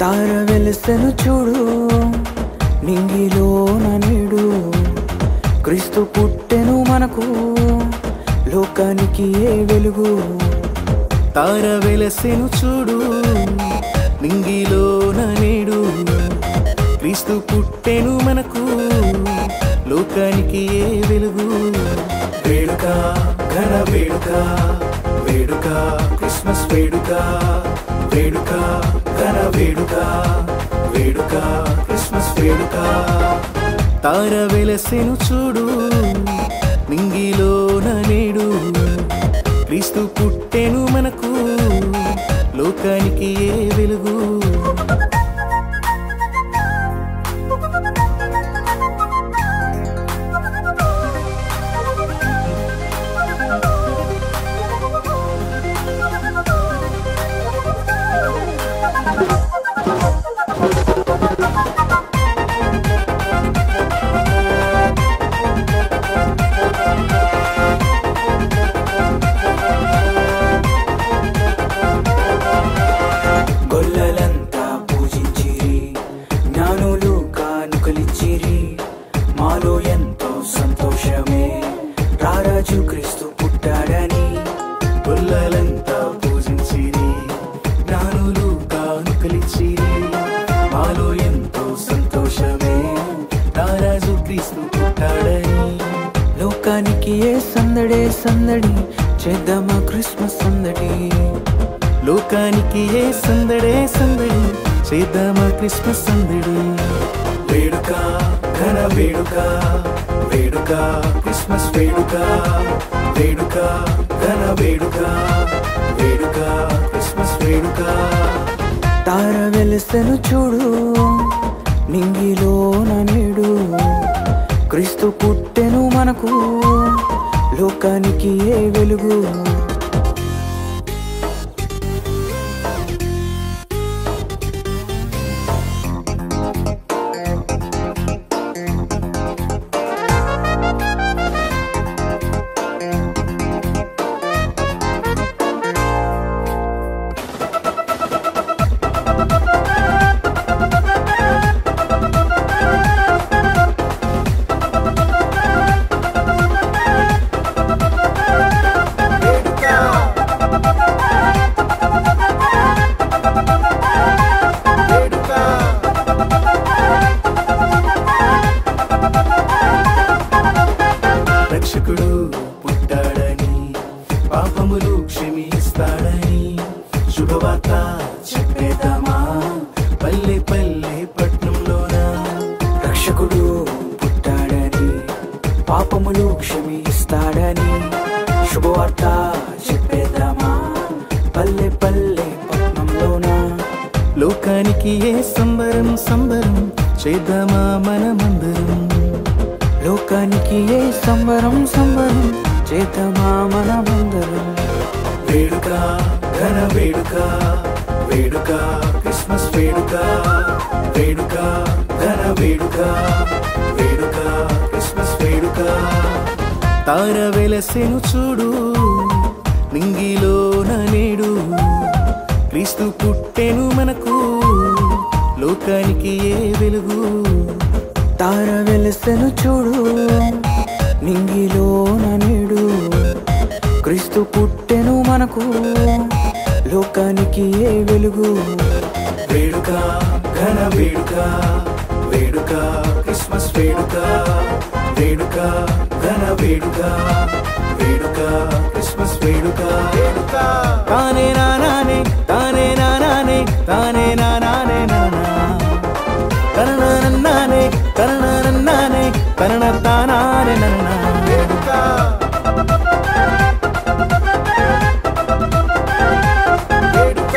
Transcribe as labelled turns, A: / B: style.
A: తార వెలుసెను చూడు నింగిలోన నేడు క్రీస్తు పుట్టెను మనకు లోకానికి ఏ వెలుగు.
B: తార వెలసెను చూడు నింగిలోన నేడు క్రీస్తు పుట్టెను మనకు లోకానికి ఏ వెలుగు. వేడుక ఘన వేడుక వేడుక క్రిస్మస్ వేడుక వేడుక ఘన వేడుక వేడుక క్రిస్మస్ వేడుక. తార వెలసెను చూడు నింగిలోన నేడు క్రీస్తు పుట్టెను మనకు లోకానికి ఏ వెలుగు.
A: గొల్లలంతా పూజించిరి జ్ఞానులు కానుకలిచ్చిరి మాలో ఎంతో సంతోషమే రారాజు క్రీస్తు పుట్టాడని.
B: గొల్లలంతా పూజించిరి జ్ఞానులు కానుకలిచ్చిరి మాలో ఎంతో సంతోషమే రారాజు క్రీస్తు పుట్టాడని.
A: లోకానికి ఏ సందడే సందడి చేద్దామా క్రిస్మస్ సందడి.
B: లోకానికి ఏ సందడే సందడి చేద్దామా క్రిస్మస్ సందడి. వేడుక ఘన వేడుక వేడుక క్రిస్మస్ వేడుక వేడుక ఘన వేడుక వేడుక క్రిస్మస్ వేడుక.
A: తార వెలుసెను చూడు నింగిలోన నేడు క్రీస్తు పుట్టెను మనకు లోకానికి ఏ వెలుగు.
B: రక్షకుడు పుట్టాడని పాపములు క్షమిస్తాడని శుభవార్త చెప్పేద్దామా పల్లె పల్లె పట్నంలోన.
A: రక్షకుడు పుట్టాడని పాపములు క్షమిస్తాడని శుభవార్త చెప్పేద్దామా పల్లె పల్లె పట్నంలోన.
B: లోకానికి ఏ సంబరం సంబరం చేద్దామా మనమందరం.
A: లోకానికి ఏ సంబరం సంబరం చేద్దామా మనమందరం.
B: వేడుక ఘన వేడుక వేడుక క్రిస్మస్ వేడుక వేడుక ఘన వేడుక వేడుక క్రిస్మస్ వేడుక. తార వెలసెను చూడు నింగిలోన నేడు క్రీస్తు పుట్టెను మనకు లోకానికి ఏ వెలుగు.
A: తార వెలుసెను చూడు నింగిలోన నేడు క్రీస్తు పుట్టెను మనకు లోకానికి ఏ వెలుగు.
B: వేడుక ఘన వేడుక వేడుక క్రిస్మస్ వేడుక వేడుక ఘన వేడుక వేడుక క్రిస్మస్ వేడుక. తానే నానే తానే నానే తానే నానే నానా కరణనానే కరణనానే కరణ తానానే నన్నా. వేడుక వేడుక